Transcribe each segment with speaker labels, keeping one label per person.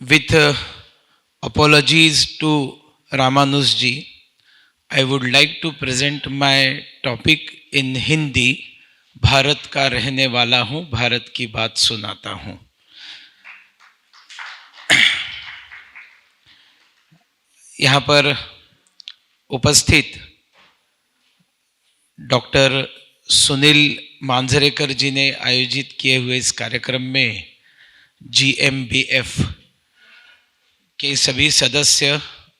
Speaker 1: With apologies to Ramanuj I would like to present my topic in Hindi. Bharat का रहने वाला हूँ, भारत की बात सुनाता हूँ. यहाँ पर उपस्थित डॉक्टर सुनील मांजरेकर जी ने आयोजित किए हुए इस कार्यक्रम में GMBF के सभी सदस्य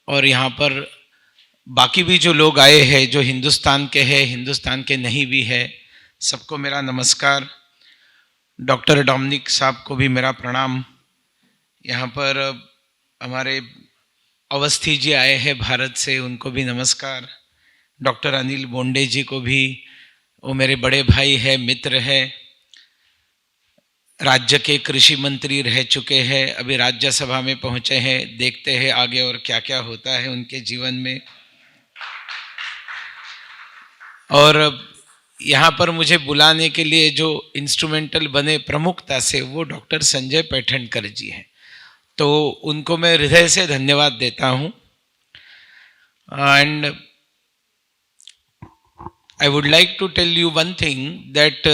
Speaker 1: और यहाँ पर बाकी भी जो लोग आए हैं, जो हिंदुस्तान के हैं, हिंदुस्तान के नहीं भी है, सबको मेरा नमस्कार. डॉक्टर डोमिनिक साहब को भी मेरा प्रणाम. यहाँ पर हमारे अवस्थी जी आए हैं भारत से, उनको भी नमस्कार. डॉक्टर अनिल बोंडे जी को भी, वो मेरे बड़े भाई है, मित्र है. राज्य के कृषि मंत्री रह चुके हैं, अभी राज्यसभा में पहुंचे हैं. देखते हैं आगे और क्या क्या होता है उनके जीवन में. और यहाँ पर मुझे बुलाने के लिए जो इंस्ट्रूमेंटल बने प्रमुखता से, वो डॉक्टर संजय पैठणकर जी हैं. तो उनको मैं हृदय से धन्यवाद देता हूँ. And I would like to tell you one thing that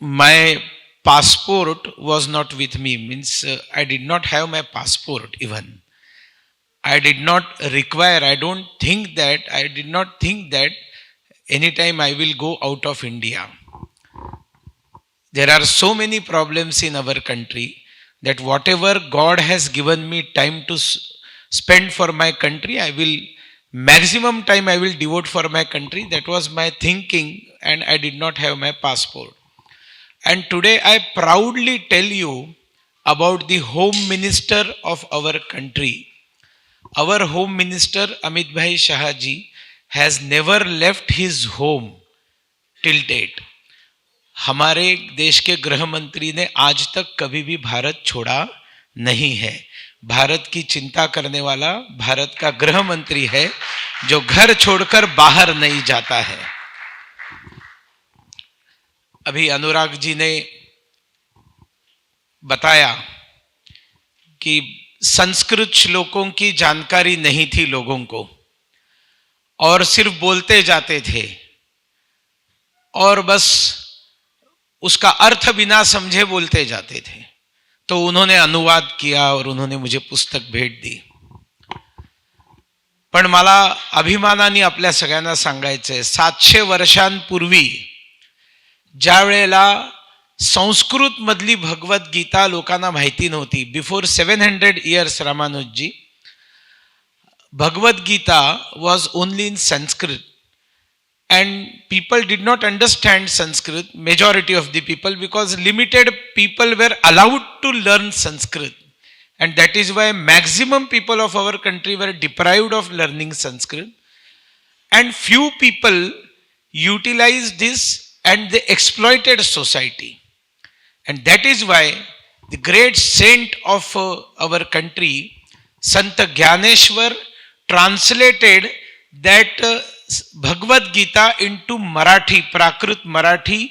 Speaker 1: my passport was not with me, means I did not have my passport even. I did not require, I did not think that anytime I will go out of India. There are so many problems in our country that whatever God has given me time to spend for my country, I will maximum time I will devote for my country. That was my thinking, and I did not have my passport. And today I proudly tell you about the Home Minister of our country. Our Home Minister Amit Bhai Shah ji has never left his home till date. हमारे देश के गृह मंत्री ने आज तक कभी भी भारत छोड़ा नहीं है. भारत की चिंता करने वाला भारत का गृह मंत्री है, जो घर छोड़कर बाहर नहीं जाता है. अभी अनुराग जी ने बताया कि संस्कृत श्लोकों की जानकारी नहीं थी लोगों को, और सिर्फ बोलते जाते थे, और बस उसका अर्थ बिना समझे बोलते जाते थे. तो उन्होंने अनुवाद किया और उन्होंने मुझे पुस्तक भेट दी. पण मला अभिमानाने आपल्या सगळ्यांना सांगायचंय, 700 वर्षांपूर्वी ज्या वेळेला संस्कृत मधली भगवद्गीता लोकांना माहिती नव्हती, before 700 years रामानुजी, Bhagavad Gita was only in Sanskrit and people did not understand Sanskrit, majority of the people, because limited people were allowed to learn Sanskrit, and that is why maximum people of our country were deprived of learning Sanskrit, and few people utilized this and they exploited society. And that is why the great saint of our country, Sant Gyaneshwar, translated that Bhagavad Gita into Marathi, Prakrit Marathi,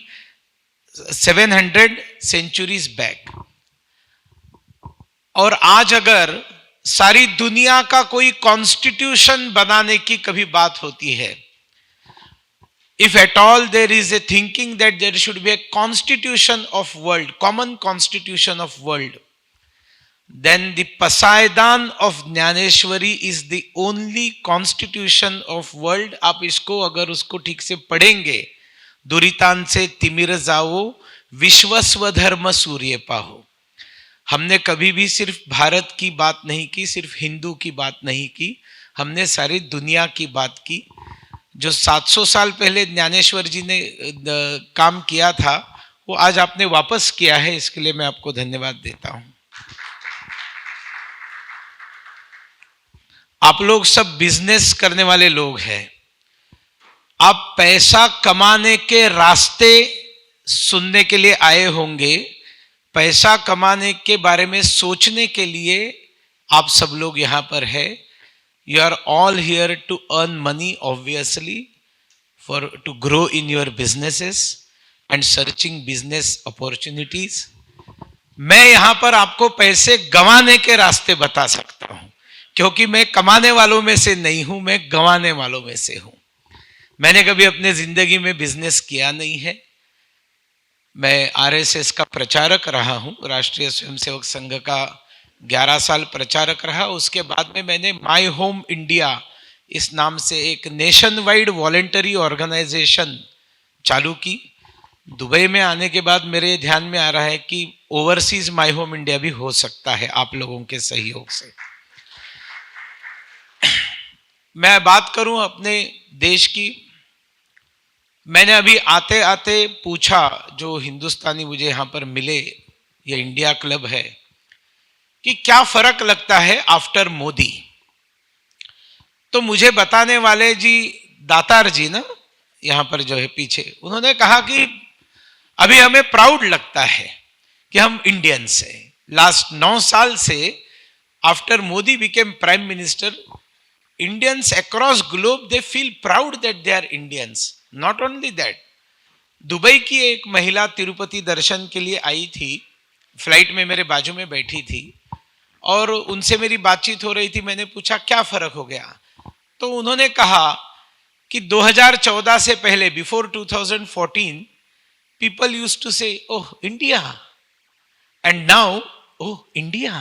Speaker 1: 700 centuries back. और आज अगर सारी दुनिया का कोई constitution बनाने की कभी बात होती है, if at all there is a thinking that there should be a constitution of world, common constitution of world, then the Pasaidan of Jnaneshwari is the only constitution of world. आप इसको अगर उसको ठीक से पढ़ेंगे, दुरितान से तिमिर जाओ, विश्वस्व धर्म सूर्य पाहो. हमने कभी भी सिर्फ भारत की बात नहीं की, सिर्फ हिंदू की बात नहीं की, हमने सारी दुनिया की बात की. जो 700 साल पहले ज्ञानेश्वर जी ने काम किया था, वो आज आपने वापस किया है. इसके लिए मैं आपको धन्यवाद देता हूं. आप लोग सब बिजनेस करने वाले लोग हैं. आप पैसा कमाने के रास्ते सुनने के लिए आए होंगे, पैसा कमाने के बारे में सोचने के लिए आप सब लोग यहां पर है. You are all here to earn money, obviously, to grow in your businesses and searching business opportunities. मैं यहां पर आपको पैसे गंवाने के रास्ते बता सकता हूं, क्योंकि मैं कमाने वालों में से नहीं हूं, मैं गंवाने वालों में से हूं। मैंने कभी अपने जिंदगी में बिजनेस किया नहीं है। मैं आरएसएस का प्रचारक रहा हूं, राष्ट्रीय स्वयंसेवक संघ का 11 साल प्रचारक रहा। उसके बाद में मैंने माय होम इंडिया इस नाम से एक नेशन वाइड वॉलेंटरी ऑर्गेनाइजेशन चालू की। दुबई में आने के बाद मेरे ध्यान में आ रहा है कि ओवरसीज माय होम इंडिया भी हो सकता है आप लोगों के सहयोग से। मैं बात करूं अपने देश की, मैंने अभी आते आते पूछा, जो हिंदुस्तानी मुझे यहां पर मिले, ये इंडिया क्लब है, कि क्या फर्क लगता है आफ्टर मोदी। तो मुझे बताने वाले जी दातार जी ना, यहां पर जो है पीछे, उन्होंने कहा कि अभी हमें प्राउड लगता है कि हम इंडियंस हैं। लास्ट 9 साल से after Modi became prime minister, Indians across globe they feel proud that they are Indians. Not only that, Dubai की एक महिला तिरुपति दर्शन के लिए आई थी, फ्लाइट में मेरे बाजू में बैठी थी और उनसे मेरी बातचीत हो रही थी। मैंने पूछा क्या फर्क हो गया, तो उन्होंने कहा कि 2014 से पहले, before 2014, people used to say, oh India, and now, oh India।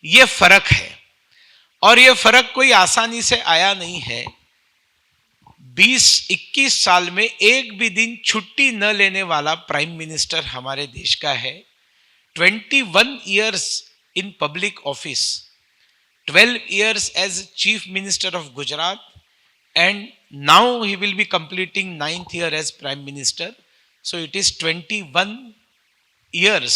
Speaker 1: ये फर्क है, और ये फर्क कोई आसानी से आया नहीं है। 20-21 साल में एक भी दिन छुट्टी न लेने वाला प्राइम मिनिस्टर हमारे देश का है। 21 years in public office, 12 years as chief minister of Gujarat, and now he will be completing 9th year as prime minister. So it is 21 years,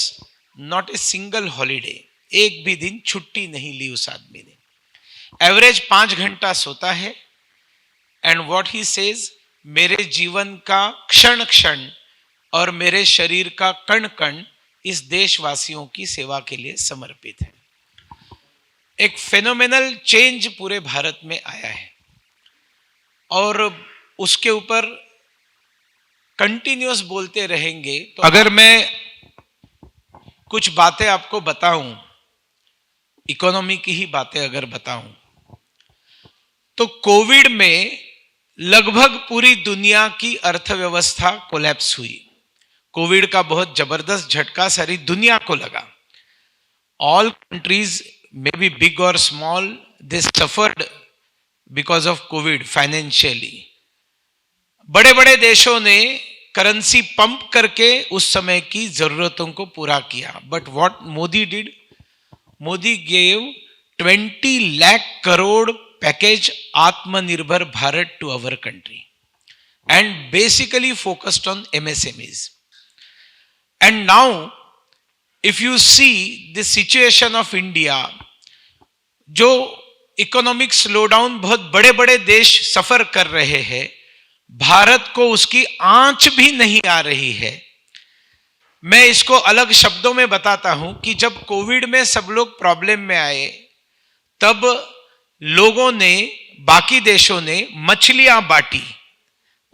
Speaker 1: not a single holiday, एक भी दिन छुट्टी नहीं ली उस आदमी ने। एवरेज 5 घंटा सोता है, एंड व्हाट ही सेज, मेरे जीवन का क्षण क्षण और मेरे शरीर का कण कण इस देशवासियों की सेवा के लिए समर्पित है। एक फेनोमेनल चेंज पूरे भारत में आया है, और उसके ऊपर कंटिन्यूअस बोलते रहेंगे। तो अगर मैं कुछ बातें आपको बताऊं, इकोनॉमी की ही बातें अगर बताऊं, तो कोविड में लगभग पूरी दुनिया की अर्थव्यवस्था कोलैप्स हुई। कोविड का बहुत जबरदस्त झटका सारी दुनिया को लगा। All countries, may be big और small, they suffered because of covid financially. बड़े बड़े देशों ने करेंसी पंप करके उस समय की जरूरतों को पूरा किया। But what Modi did, Modi gave 20 lakh crore package Atmanirbhar Bharat to our country, and basically focused on MSMEs। And now if you see the situation of India, जो इकोनॉमिक स्लोडाउन बहुत बड़े बड़े देश सफर कर रहे हैं, भारत को उसकी आंच भी नहीं आ रही है। मैं इसको अलग शब्दों में बताता हूं कि जब कोविड में सब लोग प्रॉब्लम में आए, तब लोगों ने, बाकी देशों ने मछलियां बांटी,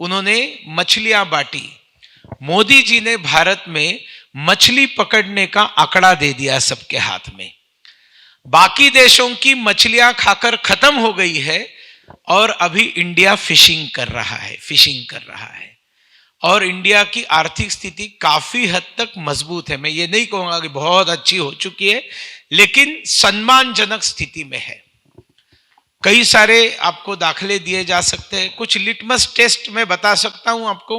Speaker 1: उन्होंने मछलियां बांटी। मोदी जी ने भारत में मछली पकड़ने का आंकड़ा दे दिया सबके हाथ में। बाकी देशों की मछलियां खाकर खत्म हो गई है, और अभी इंडिया फिशिंग कर रहा है, और इंडिया की आर्थिक स्थिति काफी हद तक मजबूत है। मैं ये नहीं कहूंगा कि बहुत अच्छी हो चुकी है, लेकिन सम्मानजनक स्थिति में है। कई सारे आपको दाखले दिए जा सकते हैं, कुछ लिटमस टेस्ट में बता सकता हूं आपको।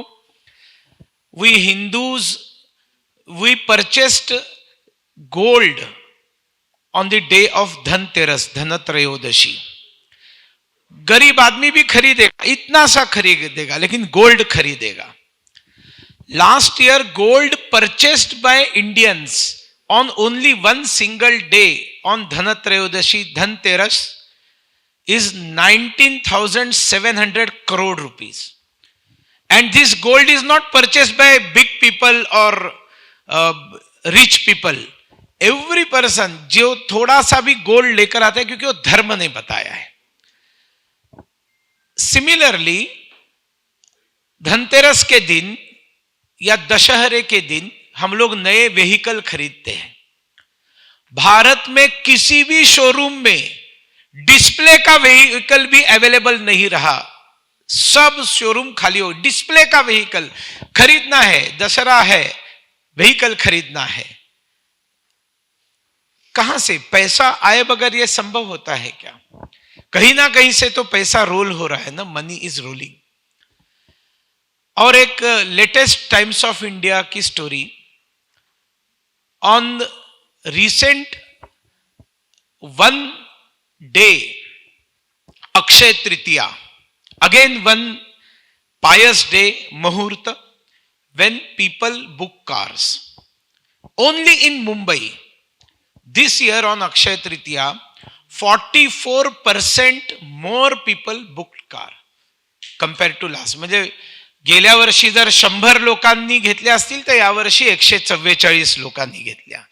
Speaker 1: We Hindus, we purchased gold on the day of Dhanteras, Dhantrayodashi. गरीब आदमी भी खरीदेगा, इतना सा खरीदेगा, लेकिन गोल्ड खरीदेगा। Last year gold purchased by Indians on only one single day on Dhantrayodashi, Dhanteras, is 19,700 crore rupees. And this gold is not purchased by big people or rich people. Every person जो थोड़ा सा भी गोल्ड लेकर आता है, क्योंकि वो धर्म ने बताया है। सिमिलरली धनतेरस के दिन या दशहरे के दिन हम लोग नए व्हीकल खरीदते हैं। भारत में किसी भी शोरूम में डिस्प्ले का व्हीकल भी अवेलेबल नहीं रहा, सब शोरूम खाली हो। डिस्प्ले का व्हीकल खरीदना है, दशहरा है, व्हीकल खरीदना है, कहां से पैसा आए बगैर यह संभव होता है क्या? कहीं ना कहीं से तो पैसा रोल हो रहा है ना, मनी इज रोलिंग। और एक लेटेस्ट टाइम्स ऑफ इंडिया की story on recent one day Akshay Tritiya, again one pious day Muhurta, when people book cars. Only in Mumbai this year on Akshay Tritiya 44% more people booked car compared to last. म्हणजे गेल्या वर्षी जर 100 लोकांनी घेतल्या असतील तर यावर्षी 144 लोकांनी घेतल्या।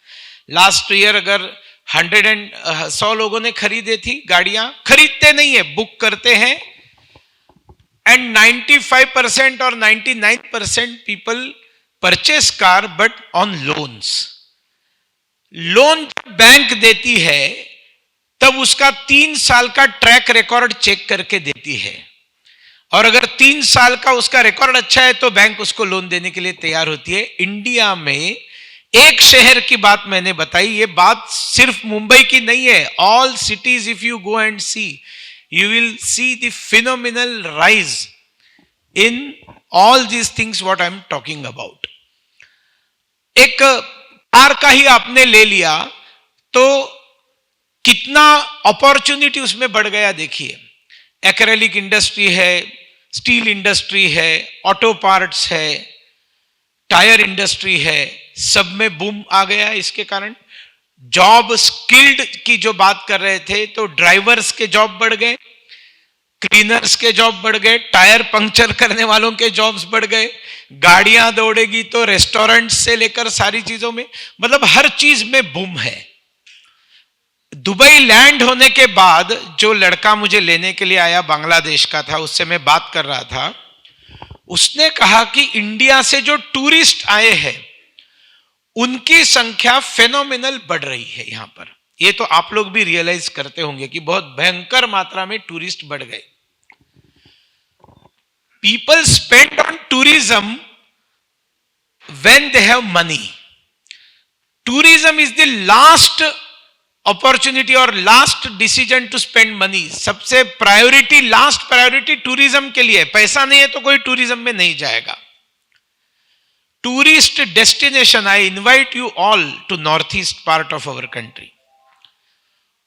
Speaker 1: लास्ट ईयर अगर 100 लोगों ने खरीदी थी गाड़ियां, खरीदते नहीं है, बुक करते हैं। एंड 95% और 99% people purchase car but on loans. Loan bank देती है तब उसका 3 साल का ट्रैक रिकॉर्ड चेक करके देती है, और अगर 3 साल का उसका रिकॉर्ड अच्छा है तो बैंक उसको लोन देने के लिए तैयार होती है। इंडिया में एक शहर की बात मैंने बताई, ये बात सिर्फ मुंबई की नहीं है, all cities if you go and see you will see the phenomenal rise in all these things what I am talking about. एक कार का ही आपने ले लिया तो कितना अपॉर्चुनिटी उसमें बढ़ गया देखिए। एक्रेलिक इंडस्ट्री है, स्टील इंडस्ट्री है, ऑटो पार्ट्स है, टायर इंडस्ट्री है, सब में बूम आ गया इसके कारण। जॉब स्किल्ड की जो बात कर रहे थे तो ड्राइवर्स के जॉब बढ़ गए, क्लीनर्स के जॉब बढ़ गए, टायर पंक्चर करने वालों के जॉब्स बढ़ गए, गाड़ियां दौड़ेगी तो रेस्टोरेंट से लेकर सारी चीजों में, मतलब हर चीज में बूम है। दुबई लैंड होने के बाद जो लड़का मुझे लेने के लिए आया, बांग्लादेश का था, उससे मैं बात कर रहा था, उसने कहा कि इंडिया से जो टूरिस्ट आए हैं उनकी संख्या फेनोमिनल बढ़ रही है यहां पर। ये तो आप लोग भी रियलाइज करते होंगे कि बहुत भयंकर मात्रा में टूरिस्ट बढ़ गए। People spend on tourism when they have money. Tourism is the last opportunity और last decision to spend money. सबसे प्रायोरिटी, लास्ट प्रायोरिटी टूरिज्म के लिए। पैसा नहीं है तो कोई टूरिज्म में नहीं जाएगा। Tourist destination, I invite you all to North East part of our country.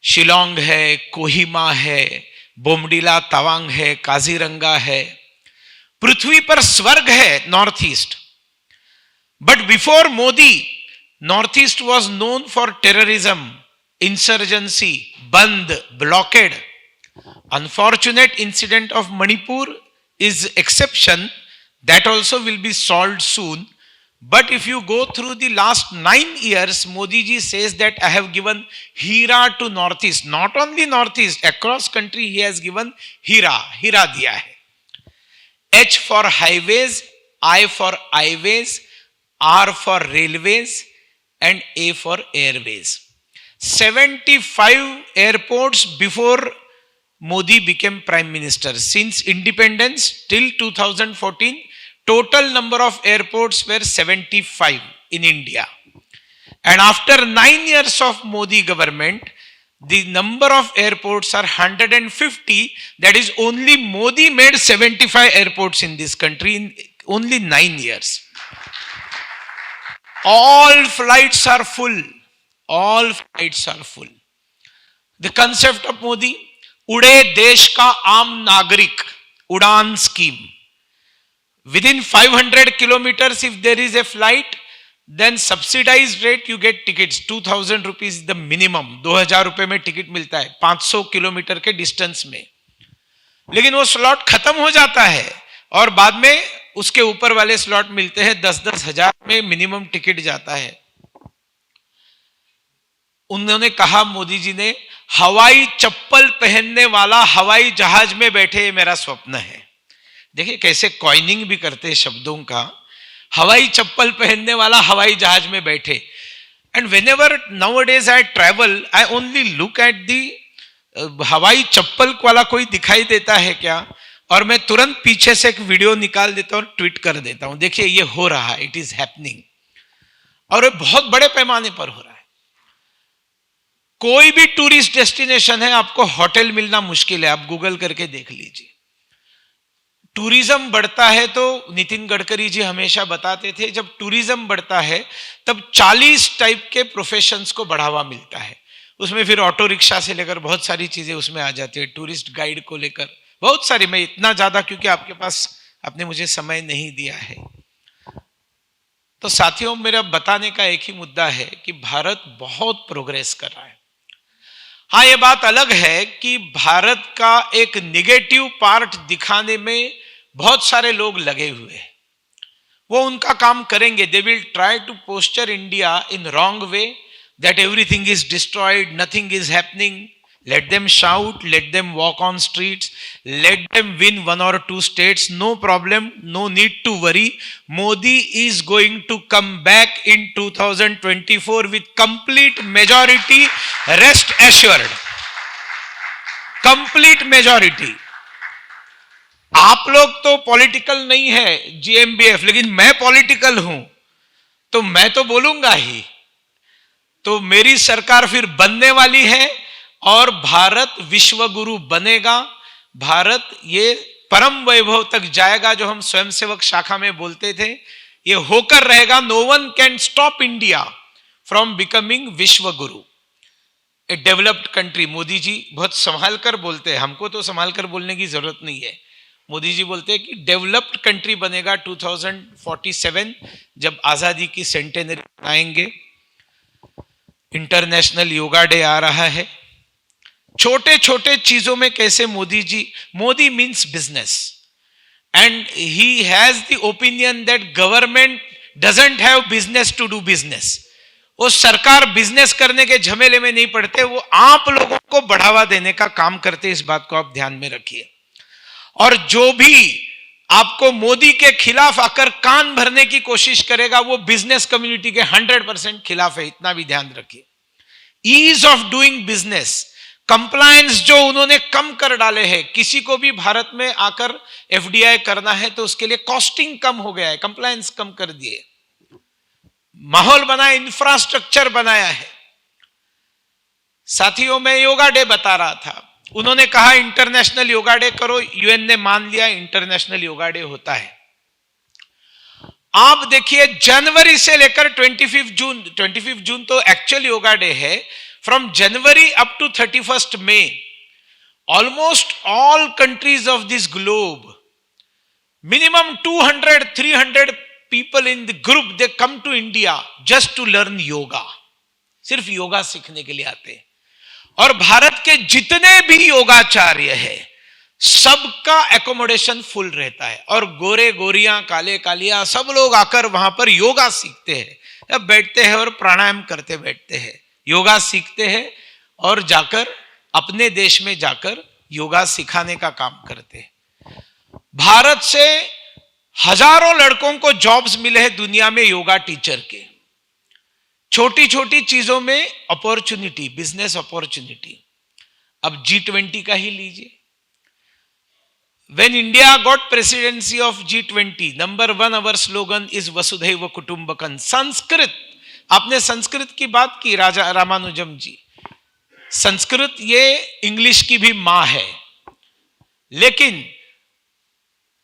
Speaker 1: Shillong है, कोहिमा है, बोमडिला तवांग है, काजीरंगा है, पृथ्वी पर स्वर्ग है north east. But before Modi, north east was known for terrorism, insurgency, band, blockade. Unfortunate incident of Manipur is exception, that also will be solved soon. But if you go through the last 9 years, Modi ji says that I have given Hira to Northeast. Not only Northeast, across country he has given Hira diya hai. H for highways, I for highways, R for railways, and A for airways. 75 airports before Modi became Prime Minister. Since independence till 2014, total number of airports were 75 in India. And after 9 years of Modi government, the number of airports are 150. That is, only Modi made 75 airports in this country in only 9 years. All flights are full. All flights are full. The concept of Modi, उड़े देश का आम नागरिक, उड़ान scheme. Within 500 kilometers, if there is a flight, then subsidized rate you get tickets. 2000 rupees is the minimum. 2000 रुपए में ticket मिलता है 500 किलोमीटर के डिस्टेंस में। लेकिन वो स्लॉट खत्म हो जाता है और बाद में उसके ऊपर वाले स्लॉट मिलते हैं 10-10 हजार में मिनिमम टिकट जाता है। उन्होंने कहा, मोदी जी ने, हवाई चप्पल पहनने वाला हवाई जहाज में बैठे, ये मेरा स्वप्न है। देखिए कैसे कॉइनिंग भी करते हैं शब्दों का। हवाई चप्पल पहनने वाला हवाई जहाज में बैठे। And whenever nowadays I travel, I only look at the हवाई चप्पल वाला कोई दिखाई देता है क्या, और मैं तुरंत पीछे से एक वीडियो निकाल देता हूं और ट्वीट कर देता हूं, देखिए ये हो रहा है, इट इज हैपनिंग, और ये बहुत बड़े पैमाने पर हो रहा है। कोई भी टूरिस्ट डेस्टिनेशन है, आपको होटल मिलना मुश्किल है, आप गूगल करके देख लीजिए। टूरिज्म बढ़ता है तो नितिन गडकरी जी हमेशा बताते थे, जब टूरिज्म बढ़ता है तब 40 टाइप के प्रोफेशंस को बढ़ावा मिलता है। उसमें फिर ऑटो रिक्शा से लेकर बहुत सारी चीजें उसमें आ जाती है, टूरिस्ट गाइड को लेकर बहुत सारी, मैं इतना ज्यादा क्योंकि आपके पास आपने मुझे समय नहीं दिया है। तो साथियों, मेरा बताने का एक ही मुद्दा है कि भारत बहुत प्रोग्रेस कर रहा है। हाँ, ये बात अलग है कि भारत का एक निगेटिव पार्ट दिखाने में बहुत सारे लोग लगे हुए हैं, वो उनका काम करेंगे। They will try to posture India in wrong way, that everything is destroyed, nothing is happening. Let them shout, let them walk on streets, let them win 1 or 2 states, no problem, no need to worry. Modi is going to come back in 2024 with complete majority, rest assured. Complete majority. आप लोग तो political नहीं है GMBF, लेकिन मैं political हूं, तो मैं तो बोलूंगा ही। तो मेरी सरकार फिर बनने वाली है और भारत विश्व गुरु बनेगा। भारत ये परम वैभव तक जाएगा जो हम स्वयंसेवक शाखा में बोलते थे, ये होकर रहेगा। No one can stop India from becoming विश्व गुरु, a developed country. Modi ji बहुत संभाल कर बोलते हैं, हमको तो संभाल कर बोलने की जरूरत नहीं है। मोदी जी बोलते हैं कि डेवलप्ड कंट्री बनेगा 2047, जब आजादी की सेंटेनरी आएंगे। इंटरनेशनल योगा डे आ रहा है। छोटे छोटे चीजों में कैसे Modi means business, and he has the opinion that government doesn't have business to do business. वो सरकार बिजनेस करने के झमेले में नहीं पड़ते, वो आप लोगों को बढ़ावा देने का काम करते। इस बात को आप ध्यान में रखिए। और जो भी आपको मोदी के खिलाफ आकर कान भरने की कोशिश करेगा, वो बिजनेस कम्युनिटी के 100% खिलाफ है, इतना भी ध्यान रखिए। Ease of doing business, compliance जो उन्होंने कम कर डाले हैं, किसी को भी भारत में आकर FDI करना है तो उसके लिए कॉस्टिंग कम हो गया है, कंप्लायंस कम कर दिए, माहौल बनाया, इंफ्रास्ट्रक्चर बनाया है। साथियों, मैं योगा डे बता रहा था, उन्होंने कहा इंटरनेशनल योगा डे करो, UN ने मान लिया इंटरनेशनल योगा डे होता है। आप देखिए जनवरी से लेकर 25 जून तो एक्चुअल योगा डे है। From January up to 31 May, almost all countries of this globe, minimum 200-300 people in the group, they come to India just to learn yoga. सिर्फ योगा सीखने के लिए आते हैं। और भारत के जितने भी योगाचार्य है, सबका एकोमोडेशन फुल रहता है, और गोरे गोरियां काले कालियां सब लोग आकर वहां पर योगा सीखते हैं। अब बैठते हैं और प्राणायाम करते बैठते हैं, योगा सीखते हैं और जाकर अपने देश में जाकर योगा सिखाने का काम करते हैं। भारत से हजारों लड़कों को जॉब्स मिले हैं दुनिया में योगा टीचर के। छोटी छोटी चीजों में अपॉर्चुनिटी, बिजनेस अपॉर्चुनिटी। अब G20 का ही लीजिए। When India got presidency of G20, number 1 our slogan is Vasudhaiva Kutumbakam. Sanskrit, आपने संस्कृत की बात की राजा रामानुजम जी। संस्कृत ये इंग्लिश की भी मां है, लेकिन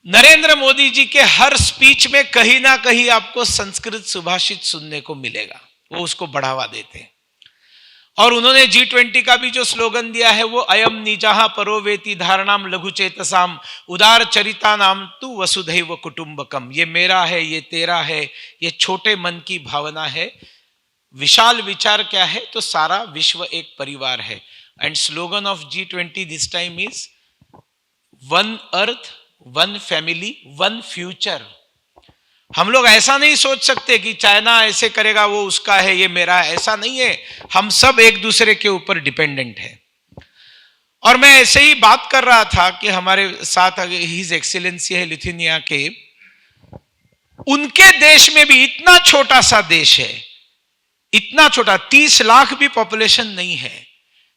Speaker 1: नरेंद्र मोदी जी के हर स्पीच में कहीं ना कहीं आपको संस्कृत सुभाषित सुनने को मिलेगा, वो उसको बढ़ावा देते हैं। और उन्होंने G20 का भी जो स्लोगन दिया है वो अयम निजाहा परोवेति धारणाम लघुचेतसाम उदार चरिता नाम तु वसुधैव कुटुंबकम। ये मेरा है, ये तेरा है, ये छोटे मन की भावना है। विशाल विचार क्या है? तो सारा विश्व एक परिवार है। And slogan of G20 this time is one earth, one family, one future. हम लोग ऐसा नहीं सोच सकते कि चाइना ऐसे करेगा, वो उसका है, ये मेरा है, ऐसा नहीं है। हम सब एक दूसरे के ऊपर डिपेंडेंट है। और मैं ऐसे ही बात कर रहा था कि हमारे साथ हिज एक्सीलेंसी है लिथुनिया के, उनके देश में भी इतना छोटा सा देश है, इतना छोटा 30 लाख भी पॉपुलेशन नहीं है,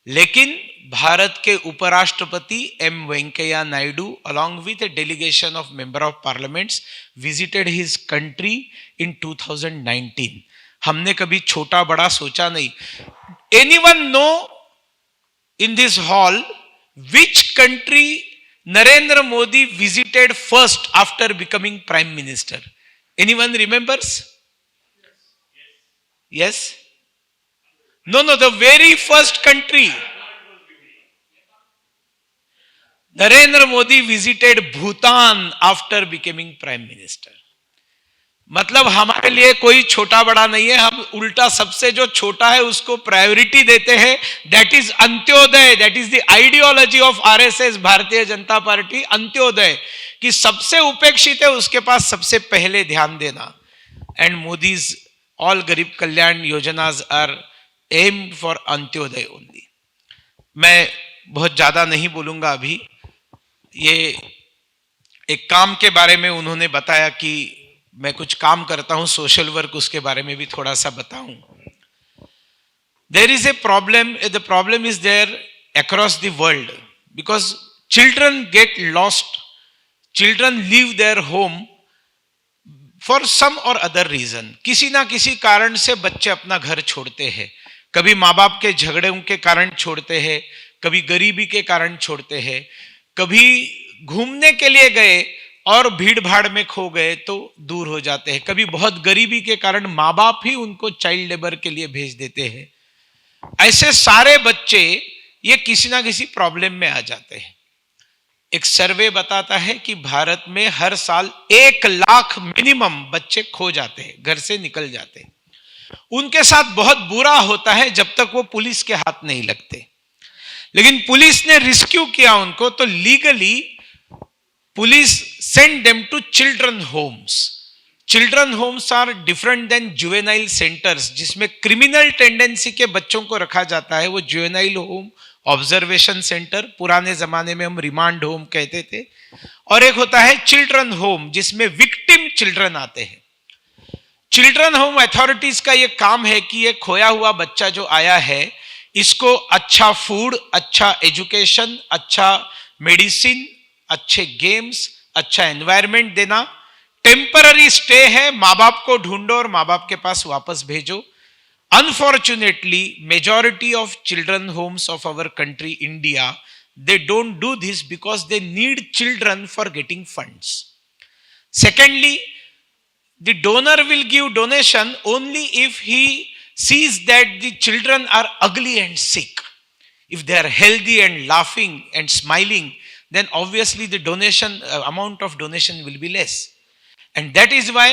Speaker 1: लेकिन भारत के उपराष्ट्रपति M Venkaiah Naidu along with a delegation of member of parliaments visited his country in 2019. हमने कभी छोटा बड़ा सोचा नहीं. Anyone know in this hall which country Narendra Modi visited first after becoming prime minister? Anyone remembers? Yes? No, the very first country. Narendra Modi visited Bhutan after becoming prime minister. मतलब हमारे लिए कोई छोटा बड़ा नहीं है, हम उल्टा सबसे जो छोटा है उसको प्रायोरिटी देते हैं. That is Antyodaya. That is the ideology of RSS, Bharatiya Janata party. Antyodaya, कि सबसे उपेक्षित है उसके पास सबसे पहले ध्यान देना. एंड मोदीज ऑल गरीब कल्याण योजनाज are aimed for Antyodaya only. मैं बहुत ज्यादा नहीं बोलूंगा अभी. ये एक काम के बारे में उन्होंने बताया कि मैं कुछ काम करता हूं सोशल वर्क, उसके बारे में भी थोड़ा सा बताऊं. There is a problem. The problem is there across the world because children get lost. Children leave their home for some or other reason. किसी ना किसी कारण से बच्चे अपना घर छोड़ते हैं. कभी माँ बाप के झगड़ों के कारण छोड़ते हैं, कभी गरीबी के कारण छोड़ते हैं, कभी घूमने के लिए गए और भीड़ भाड़ में खो गए तो दूर हो जाते हैं, कभी बहुत गरीबी के कारण माँ बाप ही उनको चाइल्ड लेबर के लिए भेज देते हैं. ऐसे सारे बच्चे ये किसी ना किसी प्रॉब्लम में आ जाते हैं. एक सर्वे बताता है कि भारत में हर साल 1 लाख मिनिमम बच्चे खो जाते हैं, घर से निकल जाते हैं. उनके साथ बहुत बुरा होता है जब तक वो पुलिस के हाथ नहीं लगते. लेकिन पुलिस ने रिस्क्यू किया उनको, तो legally police send them to children homes. Children homes are different than juvenile centers, जिसमें क्रिमिनल टेंडेंसी के बच्चों को रखा जाता है. वो जुवेनाइल होम, ऑब्जर्वेशन सेंटर, पुराने जमाने में हम रिमांड होम कहते थे. और एक होता है चिल्ड्रन होम जिसमें विक्टिम चिल्ड्रन आते हैं. चिल्ड्रन होम अथॉरिटीज का ये काम है कि ये खोया हुआ बच्चा जो आया है इसको अच्छा फूड, अच्छा एजुकेशन, अच्छा मेडिसिन, अच्छे गेम्स, अच्छा एनवायरनमेंट देना. टेम्पररी स्टे है, माँ बाप को ढूंढो और माँ बाप के पास वापस भेजो. Unfortunately majority of children Holmes of our country India, they don't do this because they need children for getting funds. Secondly, the donor will give donation only if he sees that the children are ugly and sick. If they are healthy and laughing and smiling, then obviously the donation amount of donation will be less. And that is why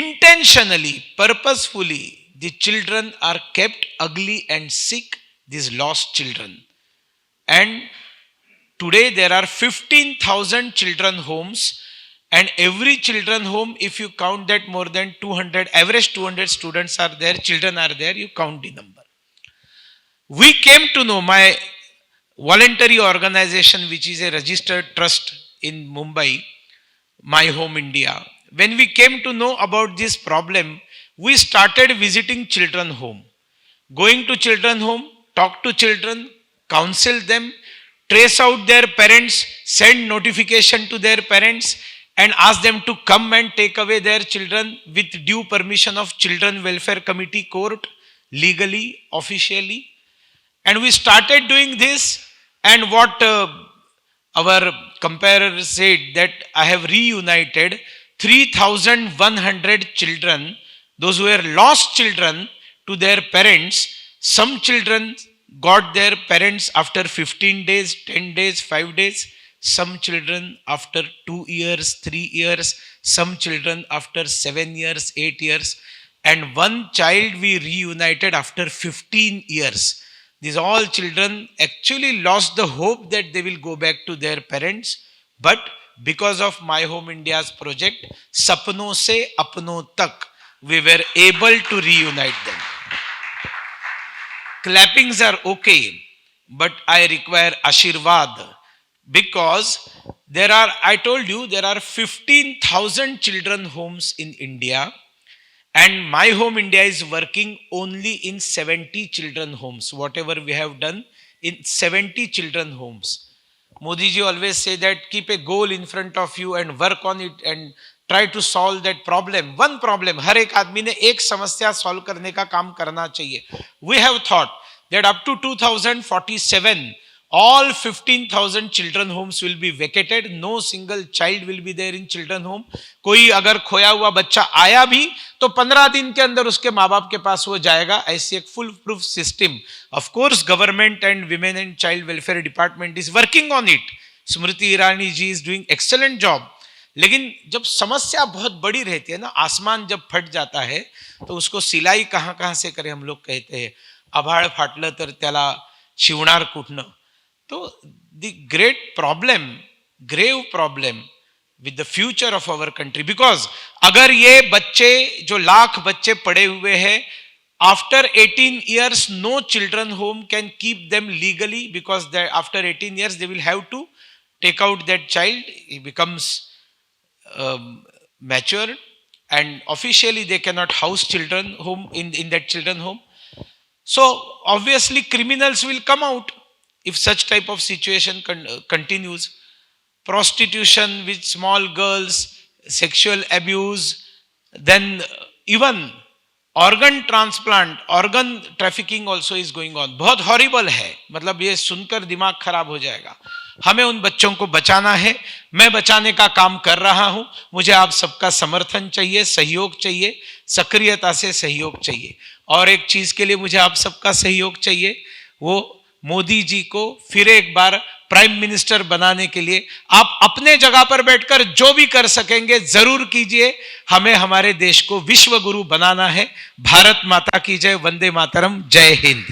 Speaker 1: intentionally, purposefully, the children are kept ugly and sick, these lost children. And today there are 15,000 children homes. And every children home, if you count that more than 200, average 200 students are there, children are there, you count the number. We came to know, my voluntary organization, which is a registered trust in Mumbai, My Home India, when we came to know about this problem, we started visiting children home. Going to children home, talk to children, counsel them, trace out their parents, send notification to their parents, and ask them to come and take away their children with due permission of Children Welfare Committee court, legally, officially. And we started doing this, and what our comparer said, that I have reunited 3,100 children, those who were lost children, to their parents. Some children got their parents after 15 days, 10 days, 5 days. Some children after 2 years, 3 years, some children after 7 years, 8 years, and one child we reunited after 15 years. These all children actually lost the hope that they will go back to their parents, but because of My Home India's project, Sapno Se Apno Tak, we were able to reunite them. Clappings are okay, but I require Ashirvad. Because I told you, there are 15,000 children homes in India, And My Home India is working only in 70 children homes, whatever we have done in 70 children homes. Modi ji always say that keep a goal in front of you and work on it and try to solve that problem. One problem, हर एक आदमी ने एक समस्या solve करने का काम करना चाहिए. We have thought that up to 2047, all 15,000 children homes will be vacated. No single child will be there in children home. कोई अगर खोया हुआ बच्चा आया भी तो 15 दिन के अंदर उसके माँ बाप के पास वो जाएगा. ऐसी एक foolproof system. Of course government and women and child welfare department is working on it. Smriti Irani ji is doing excellent job. लेकिन जब समस्या बहुत बड़ी रहती है ना, आसमान जब फट जाता है तो उसको सिलाई कहाँ कहाँ से करें. हम लोग कहते हैं आभाळ फाटलं तर त्याला शिवणार कुठनं. तो the great problem, grave problem with the future of our country, because अगर ये बच्चे जो लाख बच्चे पड़े हुए हैं, after 18 years no children home can keep them legally, because after 18 years they will have to take out that child. He becomes mature and officially they cannot house children home in that children home. So obviously criminals will come out if such type of situation continues. Prostitution with small girls, sexual abuse, then even organ transplant, organ trafficking also is going on. बहुत horrible है, मतलब ये सुनकर दिमाग खराब हो जाएगा. हमें उन बच्चों को बचाना है. मैं बचाने का काम कर रहा हूं. मुझे आप सबका समर्थन चाहिए, सहयोग चाहिए, सक्रियता से सहयोग चाहिए. और एक चीज के लिए मुझे आप सबका सहयोग चाहिए, वो मोदी जी को फिर एक बार प्राइम मिनिस्टर बनाने के लिए आप अपने जगह पर बैठकर जो भी कर सकेंगे जरूर कीजिए. हमें हमारे देश को विश्व गुरु बनाना है. भारत माता की जय. वंदे मातरम. जय हिंद.